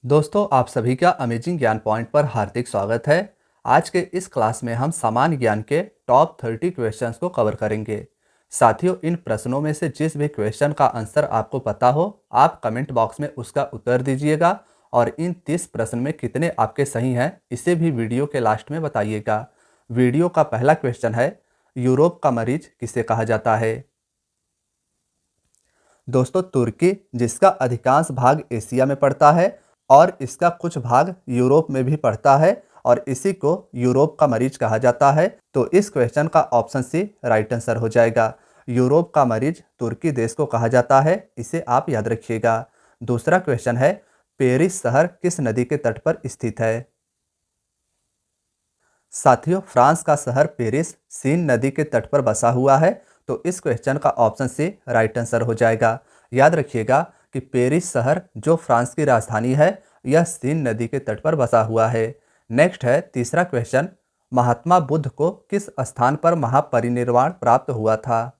दोस्तों, आप सभी का अमेजिंग ज्ञान पॉइंट पर हार्दिक स्वागत है। आज के इस क्लास में हम सामान्य ज्ञान के टॉप 30 क्वेश्चंस को कवर करेंगे। साथियों, इन प्रश्नों में से जिस भी क्वेश्चन का आंसर आपको पता हो, आप कमेंट बॉक्स में उसका उत्तर दीजिएगा और इन 30 प्रश्न में कितने आपके सही हैं, इसे भी वीडियो के लास्ट में बताइएगा। वीडियो का पहला क्वेश्चन है, यूरोप का मरीज किसे कहा जाता है? दोस्तों, तुर्की, जिसका अधिकांश भाग एशिया में पड़ता है और इसका कुछ भाग यूरोप में भी पड़ता है और इसी को यूरोप का मरीज कहा जाता है। तो इस क्वेश्चन का ऑप्शन सी राइट आंसर हो जाएगा। यूरोप का मरीज तुर्की देश को कहा जाता है, इसे आप याद रखिएगा। दूसरा क्वेश्चन है, पेरिस शहर किस नदी के तट पर स्थित है? साथियों, फ्रांस का शहर पेरिस सीन नदी के तट पर बसा हुआ है, तो इस क्वेश्चन का ऑप्शन सी राइट आंसर हो जाएगा। याद रखिएगा कि पेरिस शहर जो फ्रांस की राजधानी है, यह सीन नदी के तट पर बसा हुआ है। नेक्स्ट है तीसरा क्वेश्चन, महात्मा बुद्ध को किस स्थान पर महापरिनिर्वाण प्राप्त हुआ था?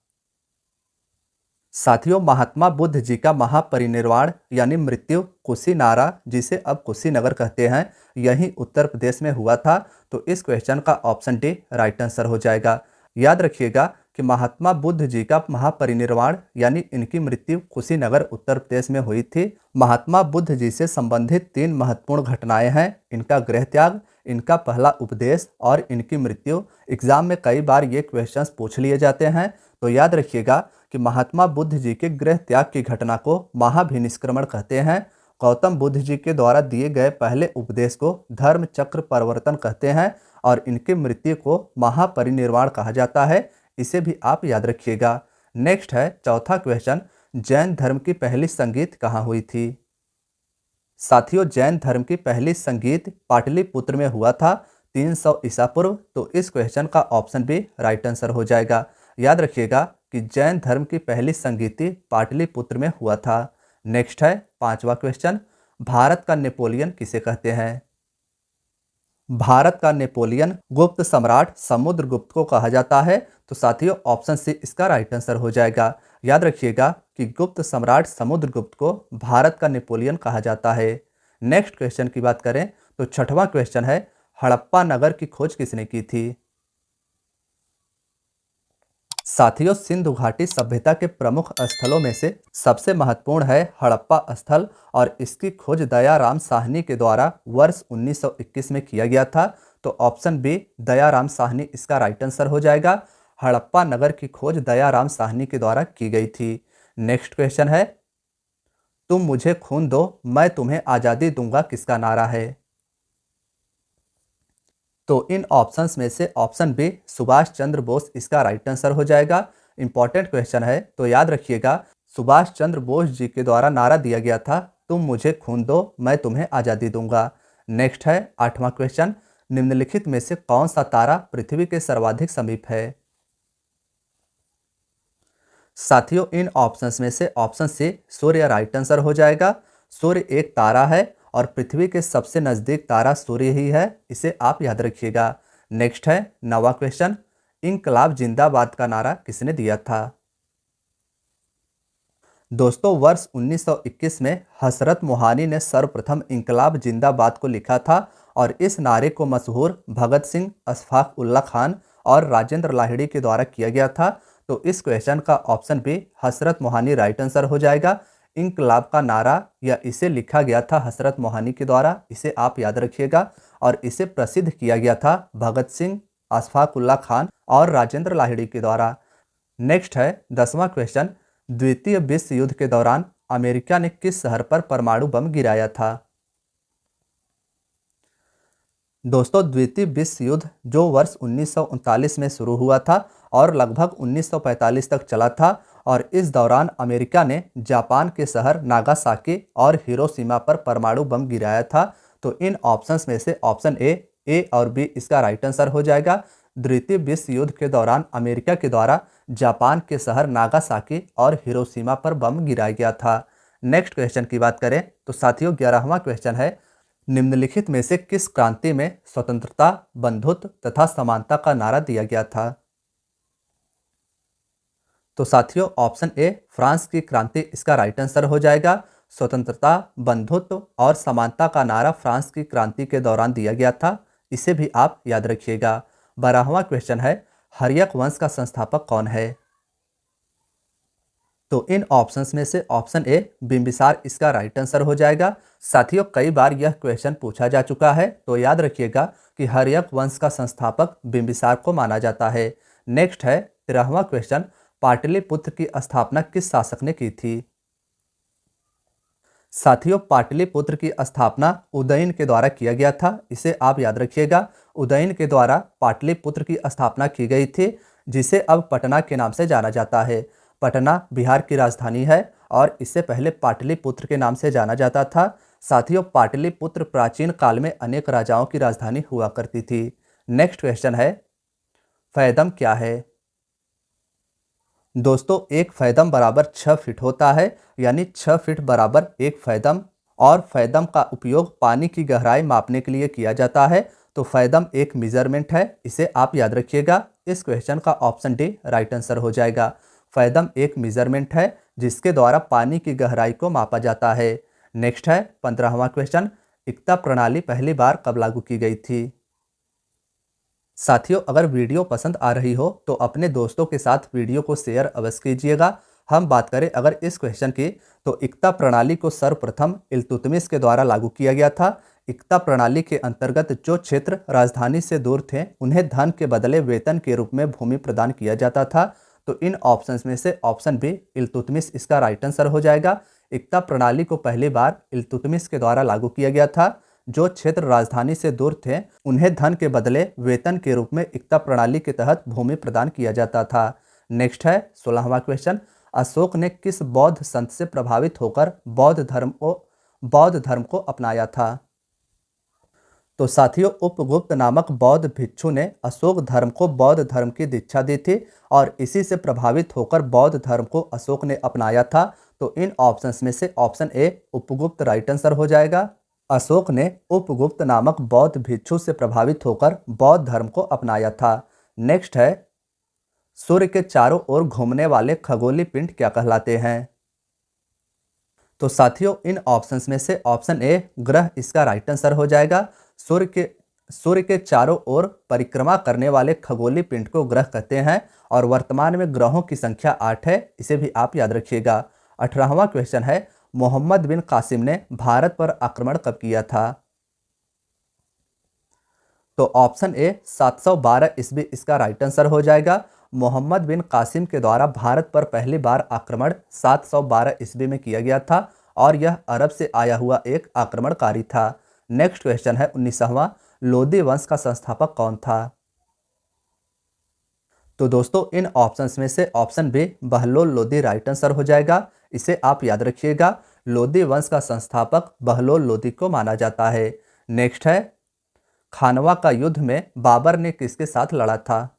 साथियों, महात्मा बुद्ध जी का महापरिनिर्वाण यानी मृत्यु कुशीनारा, जिसे अब कुशीनगर कहते हैं, यही उत्तर प्रदेश में हुआ था। तो इस क्वेश्चन का ऑप्शन डी राइट आंसर हो जाएगा। याद रखिएगा कि महात्मा बुद्ध जी का महापरिनिर्वाण यानी इनकी मृत्यु कुशीनगर उत्तर प्रदेश में हुई थी। महात्मा बुद्ध जी से संबंधित 3 महत्वपूर्ण घटनाएं हैं, इनका गृह त्याग, इनका पहला उपदेश और इनकी मृत्यु। एग्जाम में कई बार ये क्वेश्चंस पूछ लिए जाते हैं, तो याद रखिएगा कि महात्मा बुद्ध जी के गृह त्याग की घटना को महाभिनिष्क्रमण कहते हैं। गौतम बुद्ध जी के द्वारा दिए गए पहले उपदेश को धर्म चक्र परिवर्तन कहते हैं और इनकी मृत्यु को महापरिनिर्वाण कहा जाता है, इसे भी आप याद रखिएगा। नेक्स्ट है चौथा क्वेश्चन, जैन धर्म की पहली संगीत कहाँ हुई थी? साथियों, जैन धर्म की पहली संगीत पाटलिपुत्र में हुआ था 300 ईसा पूर्व। तो इस क्वेश्चन का ऑप्शन भी राइट आंसर हो जाएगा। याद रखिएगा कि जैन धर्म की पहली संगीति पाटलिपुत्र में हुआ था। नेक्स्ट है पांचवा क्वेश्चन, भारत का नेपोलियन किसे कहते हैं? भारत का नेपोलियन गुप्त सम्राट समुद्रगुप्त को कहा जाता है। तो साथियों, ऑप्शन सी इसका राइट आंसर हो जाएगा। याद रखिएगा कि गुप्त सम्राट समुद्रगुप्त को भारत का नेपोलियन कहा जाता है। नेक्स्ट क्वेश्चन की बात करें तो छठवां क्वेश्चन है, हड़प्पा नगर की खोज किसने की थी? साथियों, सिंधु घाटी सभ्यता के प्रमुख स्थलों में से सबसे महत्वपूर्ण है हड़प्पा स्थल और इसकी खोज दयाराम साहनी के द्वारा वर्ष 1921 में किया गया था। तो ऑप्शन बी दयाराम साहनी इसका राइट आंसर हो जाएगा। हड़प्पा नगर की खोज दयाराम साहनी के द्वारा की गई थी। नेक्स्ट क्वेश्चन है, तुम मुझे खून दो मैं तुम्हें आज़ादी दूंगा किसका नारा है? तो इन ऑप्शंस में से ऑप्शन बी सुभाष चंद्र बोस इसका राइट आंसर हो जाएगा। इंपॉर्टेंट क्वेश्चन है, तो याद रखिएगा सुभाष चंद्र बोस जी के द्वारा नारा दिया गया था, तुम मुझे खून दो मैं तुम्हें आज़ादी दूंगा। नेक्स्ट है आठवां क्वेश्चन, निम्नलिखित में से कौन सा तारा पृथ्वी के सर्वाधिक समीप है? साथियों, इन ऑप्शंस में से ऑप्शन सी सूर्य राइट आंसर हो जाएगा। सूर्य एक तारा है और पृथ्वी के सबसे नज़दीक तारा सूर्य ही है, इसे आप याद रखिएगा। नेक्स्ट है नवा क्वेश्चन, इनकलाब जिंदाबाद का नारा किसने दिया था? दोस्तों, वर्ष 1921 में हसरत मोहानी ने सर्वप्रथम इनकलाब जिंदाबाद को लिखा था और इस नारे को मशहूर भगत सिंह, अशफाक उल्ला खान और राजेंद्र लाहिड़ी के द्वारा किया गया था। तो इस क्वेश्चन का ऑप्शन बी हसरत मोहानी राइट आंसर हो जाएगा। इनकलाब का नारा या इसे लिखा गया था हसरत मोहानी के द्वारा, इसे आप याद रखिएगा और इसे प्रसिद्ध किया गया था भगत सिंह, अशफाक उल्ला खान और राजेंद्र लाहिड़ी के द्वारा। नेक्स्ट है 10वां क्वेश्चन, द्वितीय विश्व युद्ध के दौरान अमेरिका ने किस शहर पर परमाणु बम गिराया था? दोस्तों, द्वितीय विश्व युद्ध जो वर्ष 1939 में शुरू हुआ था और लगभग 1945 तक चला था और इस दौरान अमेरिका ने जापान के शहर नागासाकी और हिरोशिमा पर परमाणु बम गिराया था। तो इन ऑप्शंस में से ऑप्शन ए और बी इसका राइट आंसर हो जाएगा। द्वितीय विश्व युद्ध के दौरान अमेरिका के द्वारा जापान के शहर नागासाकी और हिरोशिमा पर बम गिराया गया था। नेक्स्ट क्वेश्चन की बात करें तो साथियों 11वां क्वेश्चन है, निम्नलिखित में से किस क्रांति में स्वतंत्रता, बंधुत्व तथा समानता का नारा दिया गया था? तो साथियों, ऑप्शन ए फ्रांस की क्रांति इसका राइट आंसर हो जाएगा। स्वतंत्रता, बंधुत्व और समानता का नारा फ्रांस की क्रांति के दौरान दिया गया था। इसे भी आप याद रखिएगा। 12वां क्वेश्चन है, हर्यक वंश का संस्थापक कौन है? तो इन ऑप्शंस में से ऑप्शन ए बिंबिसार इसका राइट आंसर हो जाएगा। साथियों, कई बार यह क्वेश्चन पूछा जा चुका है, तो याद रखिएगा कि हर्यक वंश का संस्थापक बिंबिसार को माना जाता है। नेक्स्ट है 13वां क्वेश्चन, पाटलिपुत्र की स्थापना किस शासक ने की थी? साथियों, पाटलिपुत्र की स्थापना उदयन के द्वारा किया गया था। इसे आप याद रखिएगा। उदयन के द्वारा पाटलिपुत्र की स्थापना की गई थी, जिसे अब पटना के नाम से जाना जाता है। पटना बिहार की राजधानी है और इससे पहले पाटलिपुत्र के नाम से जाना जाता था। साथियों, पाटलिपुत्र प्राचीन काल में अनेक राजाओं की राजधानी हुआ करती थी। नेक्स्ट क्वेश्चन है, फैदम क्या है? दोस्तों, एक फैदम बराबर 6 फीट होता है, यानी 6 फीट बराबर एक फैदम। और फैदम का उपयोग पानी की गहराई मापने के लिए किया जाता है। तो फैदम एक मेजरमेंट है, इसे आप याद रखिएगा। इस क्वेश्चन का ऑप्शन डी राइट आंसर हो जाएगा। फैदम एक मेजरमेंट है जिसके द्वारा पानी की गहराई को मापा जाता है। नेक्स्ट है 15वां क्वेश्चन, इक्ता प्रणाली पहली बार कब लागू की गई थी? साथियों, अगर वीडियो पसंद आ रही हो तो अपने दोस्तों के साथ वीडियो को शेयर अवश्य कीजिएगा। हम बात करें अगर इस क्वेश्चन की, तो इक्ता प्रणाली को सर्वप्रथम इल्तुतमिश के द्वारा लागू किया गया था। इक्ता प्रणाली के अंतर्गत जो क्षेत्र राजधानी से दूर थे, उन्हें धन के बदले वेतन के रूप में भूमि प्रदान किया जाता था। तो इन ऑप्शंस में से ऑप्शन बी इल्तुतमिश इसका राइट आंसर हो जाएगा। इक्ता प्रणाली को पहली बार इल्तुतमिश के द्वारा लागू किया गया था। जो क्षेत्र राजधानी से दूर थे, उन्हें धन के बदले वेतन के रूप में इक्ता प्रणाली के तहत भूमि प्रदान किया जाता था। नेक्स्ट है 16वां क्वेश्चन, अशोक ने किस बौद्ध संत से प्रभावित होकर बौद्ध धर्म को अपनाया था? तो साथियों, उपगुप्त नामक बौद्ध भिक्षु ने अशोक धर्म को बौद्ध धर्म की दीक्षा दी थी और इसी से प्रभावित होकर बौद्ध धर्म को अशोक ने अपनाया था। तो इन ऑप्शंस में से option A Upagupta right answer हो जाएगा। अशोक ने उपगुप्त नामक बौद्ध भिक्षु से प्रभावित होकर बौद्ध धर्म को अपनाया था। नेक्स्ट है, सूर्य के चारों ओर घूमने वाले खगोलीय पिंड क्या कहलाते हैं? तो साथियों, इन ऑप्शंस में से ऑप्शन ए ग्रह इसका राइट आंसर हो जाएगा। सूर्य के चारों ओर परिक्रमा करने वाले खगोलीय पिंड को ग्रह कहते हैं और वर्तमान में ग्रहों की संख्या 8 है। इसे भी आप याद रखिएगा। 18वां क्वेश्चन है, मोहम्मद बिन कासिम ने भारत पर आक्रमण कब किया था? तो ऑप्शन ए 712 ईस्वी इसका राइट आंसर हो जाएगा। मोहम्मद बिन कासिम के द्वारा भारत पर पहली बार आक्रमण 712 ईस्वी में किया गया था और यह अरब से आया हुआ एक आक्रमणकारी था। नेक्स्ट क्वेश्चन है 19वां, लोदी वंश का संस्थापक कौन था? तो दोस्तों, इन ऑप्शंस में से option B Bahlol Lodi right answer हो जाएगा। इसे आप याद रखिएगा। लोदी वंश का संस्थापक बहलोल लोदी को माना जाता है। नेक्स्ट है, खानवा का युद्ध में बाबर ने किसके साथ लड़ा था?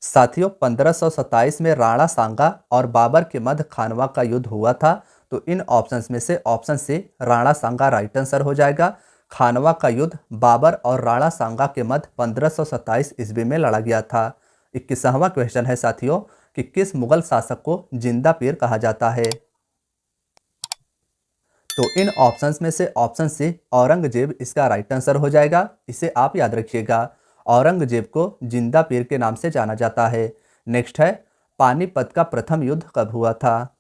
साथियों, 1527 में राणा सांगा और बाबर के मध्य खानवा का युद्ध हुआ था। तो इन ऑप्शंस में से ऑप्शन सी राणा सांगा राइट आंसर हो जाएगा। खानवा का युद्ध बाबर और राणा सांगा के मध्य 1527 ईस्वी में लड़ा गया था। 21वां क्वेश्चन है साथियों कि किस मुगल शासक को जिंदा पीर कहा जाता है? तो इन ऑप्शंस में से ऑप्शन सी औरंगजेब इसका राइट आंसर हो जाएगा। इसे आप याद रखिएगा। औरंगजेब को जिंदा पीर के नाम से जाना जाता है। नेक्स्ट है, पानीपत का प्रथम युद्ध कब हुआ था?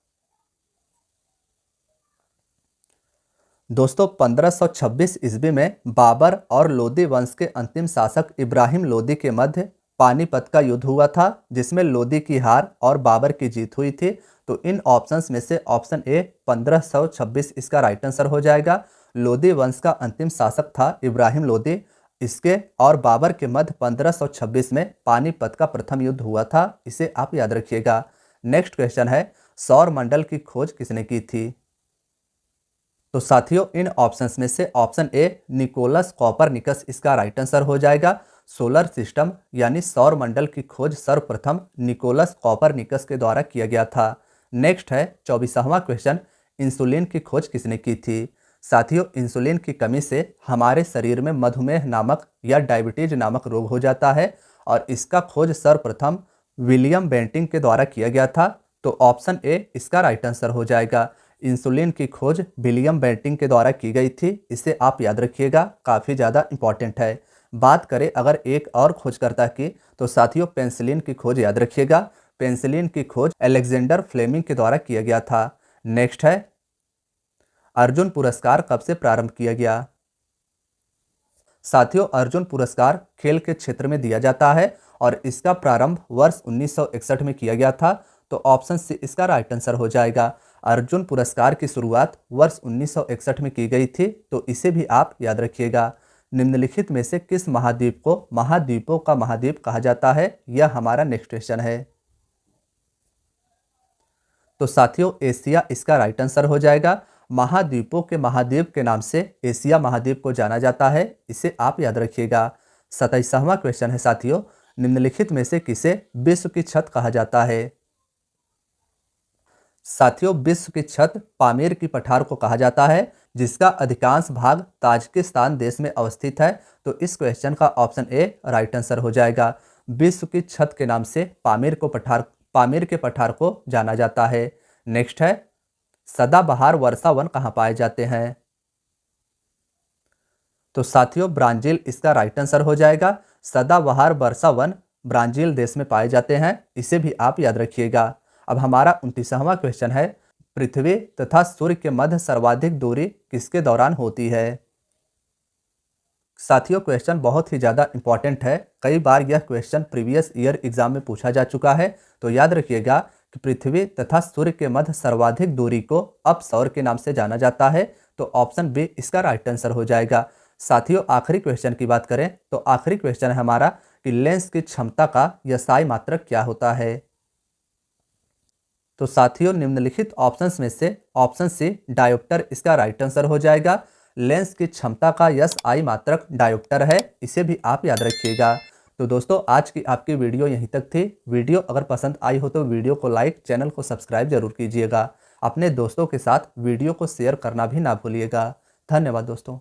दोस्तों, 1526 ईस्वी में बाबर और लोदी वंश के अंतिम शासक इब्राहिम लोदी के मध्य पानीपत का युद्ध हुआ था, जिसमें लोदी की हार और बाबर की जीत हुई थी। तो इन ऑप्शंस में से ऑप्शन ए 1526 इसका राइट आंसर हो जाएगा। लोदी वंश का अंतिम शासक था इब्राहिम लोदी। इसके और बाबर के मध्य 1526 में पानीपत का प्रथम युद्ध हुआ था। इसे आप याद रखिएगा। नेक्स्ट क्वेश्चन है, सौर मंडल की खोज किसने की थी? तो साथियों, इन ऑप्शंस में से ऑप्शन ए निकोलस कॉपरनिकस इसका राइट आंसर हो जाएगा। सोलर सिस्टम यानी सौर मंडल की खोज सर्वप्रथम निकोलस कॉपरनिकस के द्वारा किया गया था। नेक्स्ट है 24वां क्वेश्चन, इंसुलिन की खोज किसने की थी? साथियों, इंसुलिन की कमी से हमारे शरीर में मधुमेह नामक या डायबिटीज नामक रोग हो जाता है और इसका खोज सर्वप्रथम विलियम बेंटिंग के द्वारा किया गया था। तो ऑप्शन ए इसका राइट आंसर हो जाएगा। इंसुलिन की खोज विलियम बेंटिंग के द्वारा की गई थी। इसे आप याद रखिएगा, काफ़ी ज़्यादा इंपॉर्टेंट है। बात करें अगर एक और खोजकर्ता की, तो साथियों पेंसिलिन की खोज याद रखिएगा। पेंसिलिन की खोज अलेक्जेंडर फ्लेमिंग के द्वारा किया गया था। नेक्स्ट है, अर्जुन पुरस्कार कब से प्रारंभ किया गया? साथियों अर्जुन पुरस्कार खेल के क्षेत्र में दिया जाता है और इसका प्रारंभ वर्ष 1961 में किया गया था। तो ऑप्शन सी इसका राइट आंसर हो जाएगा। अर्जुन पुरस्कार की शुरुआत वर्ष 1961 में की गई थी, तो इसे भी आप याद रखिएगा। निम्नलिखित में से किस महाद्वीप को महाद्वीपों का महाद्वीप कहा जाता है? यह हमारा नेक्स्ट क्वेश्चन है। तो साथियों एशिया इसका राइट आंसर हो जाएगा। महाद्वीपों के महाद्वीप के नाम से एशिया महाद्वीप को जाना जाता है, इसे आप याद रखिएगा। 27वां क्वेश्चन है साथियों, निम्नलिखित में से किसे विश्व की छत कहा जाता है? साथियों विश्व की छत पामीर की पठार को कहा जाता है, जिसका अधिकांश भाग ताजिकिस्तान देश में अवस्थित है। तो इस क्वेश्चन का ऑप्शन ए राइट आंसर हो जाएगा। विश्व की छत के नाम से पामीर के पठार को जाना जाता है। नेक्स्ट है, सदाबहार वर्षा वन कहाँ पाए जाते हैं? तो साथियों ब्राजील इसका राइट आंसर हो जाएगा। सदाबहार वर्षा वन ब्राजील देश में पाए जाते हैं, इसे भी आप याद रखिएगा। अब हमारा 29वां क्वेश्चन है, पृथ्वी तथा सूर्य के मध्य सर्वाधिक दूरी किसके दौरान होती है? साथियों क्वेश्चन बहुत ही ज़्यादा इंपॉर्टेंट है। कई बार यह क्वेश्चन प्रीवियस ईयर एग्जाम में पूछा जा चुका है। तो याद रखिएगा कि पृथ्वी तथा सूर्य के मध्य सर्वाधिक दूरी को अपसौर के नाम से जाना जाता है। तो ऑप्शन बी इसका राइट आंसर हो जाएगा। साथियों आखिरी क्वेश्चन की बात करें तो आखिरी क्वेश्चन है हमारा कि लेंस की क्षमता का यसाई मात्रक क्या होता है? तो साथियों निम्नलिखित ऑप्शंस में से ऑप्शन सी डायोप्टर इसका राइट आंसर हो जाएगा। लेंस की क्षमता का एसआई मात्रक डायोप्टर है, इसे भी आप याद रखिएगा। तो दोस्तों आज की आपकी वीडियो यहीं तक थी। वीडियो अगर पसंद आई हो तो वीडियो को लाइक, चैनल को सब्सक्राइब जरूर कीजिएगा। अपने दोस्तों के साथ वीडियो को शेयर करना भी ना भूलिएगा। धन्यवाद दोस्तों।